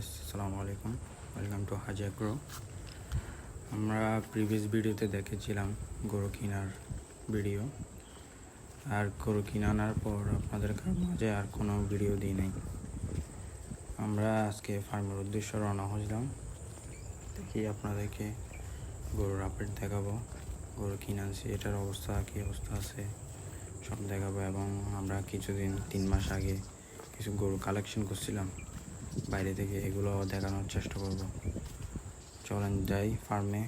Guys, আসসালামু আলাইকুম। Welcome to Haji agro. আমরা প্রিভিয়াস ভিডিওতে দেখেছিলাম গরু কেনার ভিডিও, আর গরু কিনে আনার পর আপনাদের মাঝে আর কোনো ভিডিও দিই নাই। আমরা আজকে ফার্মের উদ্দেশ্যে রওনা হয়েছিলাম। দেখি আপনাদেরকে গরুর আপডেট দেখাবো, গরু কিনে আনছি, এটার অবস্থা কী অবস্থা আছে সব দেখাবো। এবং আমরা কিছুদিন 3 মাস আগে কিছু গরু কালেকশন করছিলাম বাইরে থেকে, এগুলো দেখানোর চেষ্টা করব। চলেন যাই ফার্মে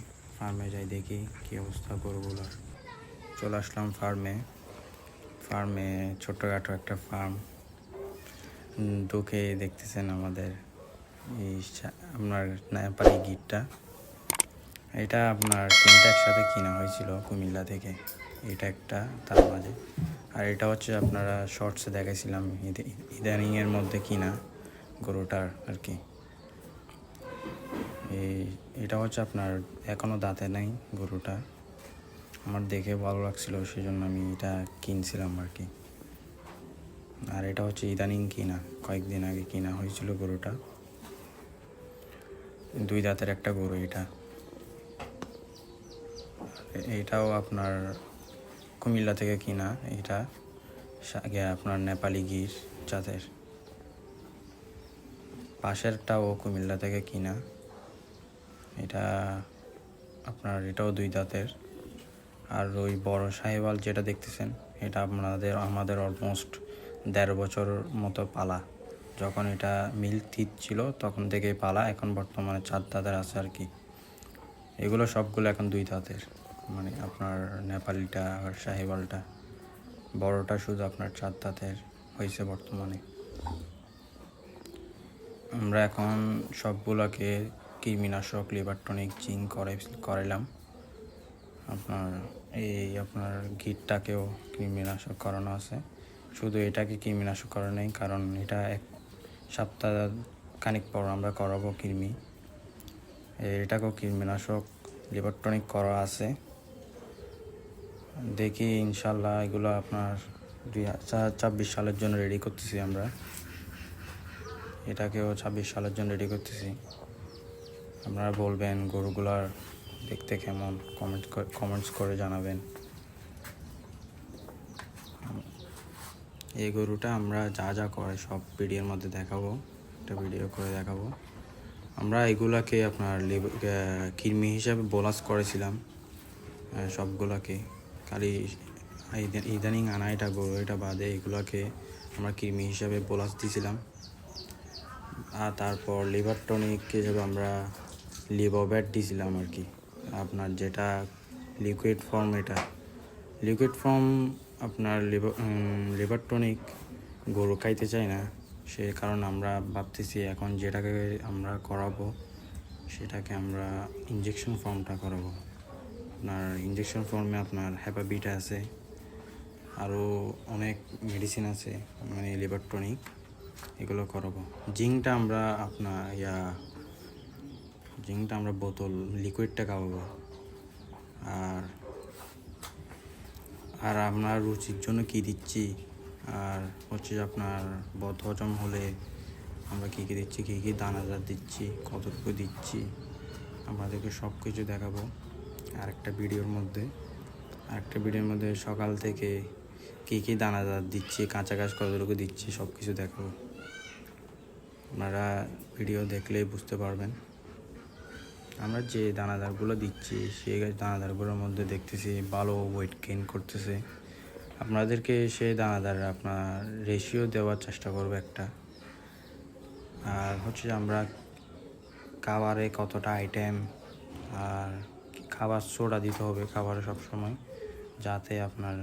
যাই, দেখি কী অবস্থা গরুগুলোর। চলে আসলাম ফার্মে ছোট্টখাটো একটা ফার্ম। ঢুকে দেখতেছেন আমাদের এই আপনার নেপালি গিরটা, এটা আপনার 3টা একসাথে কিনা হয়েছিল কুমিল্লা থেকে। এটা একটা, তার মাঝে আর এটা হচ্ছে আপনারা শর্টসে দেখাইছিলাম ইদানিংয়ের মধ্যে কিনা গরুটার আর কি। এটা হচ্ছে আপনার এখনও দাঁতে নেই গরুটা, আমার দেখে ভালো লাগছিল সেই জন্য আমি এটা কিনছিলাম আর কি। আর এটা হচ্ছে ইদানিং কিনা, কয়েকদিন আগে কিনা হয়েছিল গরুটা। 2 দাঁতের একটা গরু এটাও আপনার কুমিল্লা থেকে কিনা। এটা আপনার নেপালি গির জাতের। পাশেরটাও কুমিল্লা থেকে কিনা। এটা আপনার এটাও 2 দাঁতের। আর ওই বড় সাহেবাল যেটা দেখতেছেন, এটা আমাদের অলমোস্ট 1.5 বছর মতো পালা। যখন এটা মিল্ক ছিল তখন থেকেই পালা, এখন বর্তমানে 4 দাঁতের আছে আর কি। এগুলো সবগুলো এখন 2 দাঁতের, মানে আপনার নেপালিটা আর সাহেবালটা। বড়টা শুধু আপনার 4 দাঁতের হয়েছে বর্তমানে। আমরা এখন সবগুলোকে কৃমিনাশক, লিভার টনিক, জিঙ্ক করাইলাম। আপনার গিটটাকেও কৃমিনাশক করানো আছে। শুধু এটাকে কৃমিনাশক করা নেই, কারণ এটা 1 সপ্তাহ খানিক পর আমরা করাবো কৃমি। এটাকেও কৃমিনাশক, লিভার টনিক করা আছে। দেখি ইনশাল্লাহ এগুলো আপনার 2024 সালের জন্য রেডি করতেছি আমরা। এটাকেও 26 সালের জন্য রেডি করতেছি। আপনারা বলবেন গরুগুলার দেখতে কেমন, কমেন্টস করে জানাবেন। এই গরুটা আমরা যা যা করে সব ভিডিওর মধ্যে দেখাবো, একটা ভিডিও করে দেখাবো। আমরা এগুলাকে আপনার কৃমি হিসাবে বোলাস করেছিলাম সবগুলাকে। খালি ইদানিং আনা এটা গরু, এটা বাদে এগুলাকে আমরা কৃমি হিসাবে বোলাস দিয়েছিলাম। আর তারপর লিভার টনিক হিসাবে আমরা লিভোব্যাট দিয়েছিলাম আর কি। আপনার যেটা লিকুইড ফর্ম, এটা লিকুইড ফর্ম আপনার লিভার টনিক গরু খাইতে চায় না, সে কারণ আমরা ভাবতেছি এখন যেটাকে আমরা করাবো সেটাকে আমরা ইঞ্জেকশন ফর্মটা করাবো। আপনার ইঞ্জেকশন ফর্মে আপনার হ্যাপাবিটা আছে, আরও অনেক মেডিসিন আছে, মানে লিভার টনিক, এগুলো করাবো। জিঙ্কটা আমরা বোতল লিকুইডটা খাওয়াবো। আর আপনার রুচির জন্য কি দিচ্ছি, আর হচ্ছে আপনার বদহজম হলে আমরা কী দিচ্ছি, কী দানাদার দিচ্ছি, কতটুকু দিচ্ছি, আমাদেরকে সব কিছু দেখাবো আরেকটা ভিডিওর মধ্যে। সকাল থেকে কী দানাদার দিচ্ছি, কাঁচা ঘাস কতটুকু দিচ্ছি, সব কিছু দেখাবো। আপনারা ভিডিও দেখলেই বুঝতে পারবেন। আমরা যে দানাদারগুলো দিচ্ছি সেই দানাদারগুলোর মধ্যে দেখতেছি ভালো ওয়েট গেইন করতেছে। আপনাদেরকে সেই দানাদার আপনার রেশিও দেওয়ার চেষ্টা করবো একটা। আর হচ্ছে আমরা খাবারে কতটা আইটেম আর খাবার সোডা দিতে হবে খাবারে সবসময়, যাতে আপনার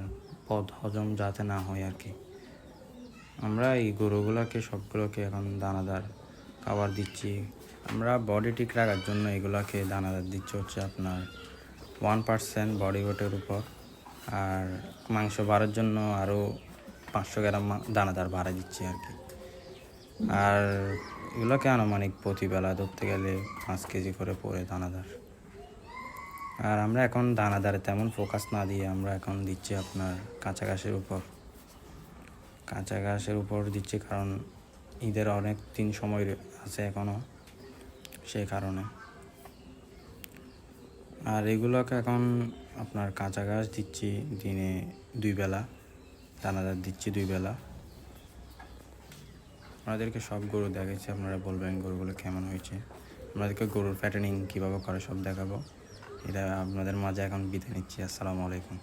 হজম যাতে না হয় আর কি। আমরা এই গরুগুলোকে সবগুলোকে এখন দানাদার খাবার দিচ্ছি। আমরা বডি ঠিক রাখার জন্য এগুলোকে দানাদার দিচ্ছি হচ্ছে আপনার 1% বডি ওয়েটের উপর। আর মাংস বাড়ার জন্য আরও 500 গ্রাম দানাদার বাড়া দিচ্ছি আর কি। আর এগুলোকে আনুমানিক প্রতিবেলা ধরতে গেলে 5 কেজি করে পড়ে দানাদার। আর আমরা এখন দানাদারে তেমন ফোকাস না দিয়ে আমরা এখন দিচ্ছি আপনার কাঁচা ঘাসের উপর দিচ্ছি, কারণ ঈদের অনেক দিন সময় আছে এখনও। সেই কারণে। আর এগুলোকে এখন আপনার কাঁচা ঘাস দিচ্ছি দিনে 2 বেলা, দানাদার দিচ্ছি 2 বেলা। আপনাদেরকে সব গরু দেখাচ্ছি, আপনারা বলবেন গরুগুলো কেমন হয়েছে। আপনাদেরকে গরুর প্যাটার্নিং কীভাবে করে সব দেখাবো। এটা আপনাদের মাঝে এখন বিদায় নিচ্ছি। আসসালামু আলাইকুম।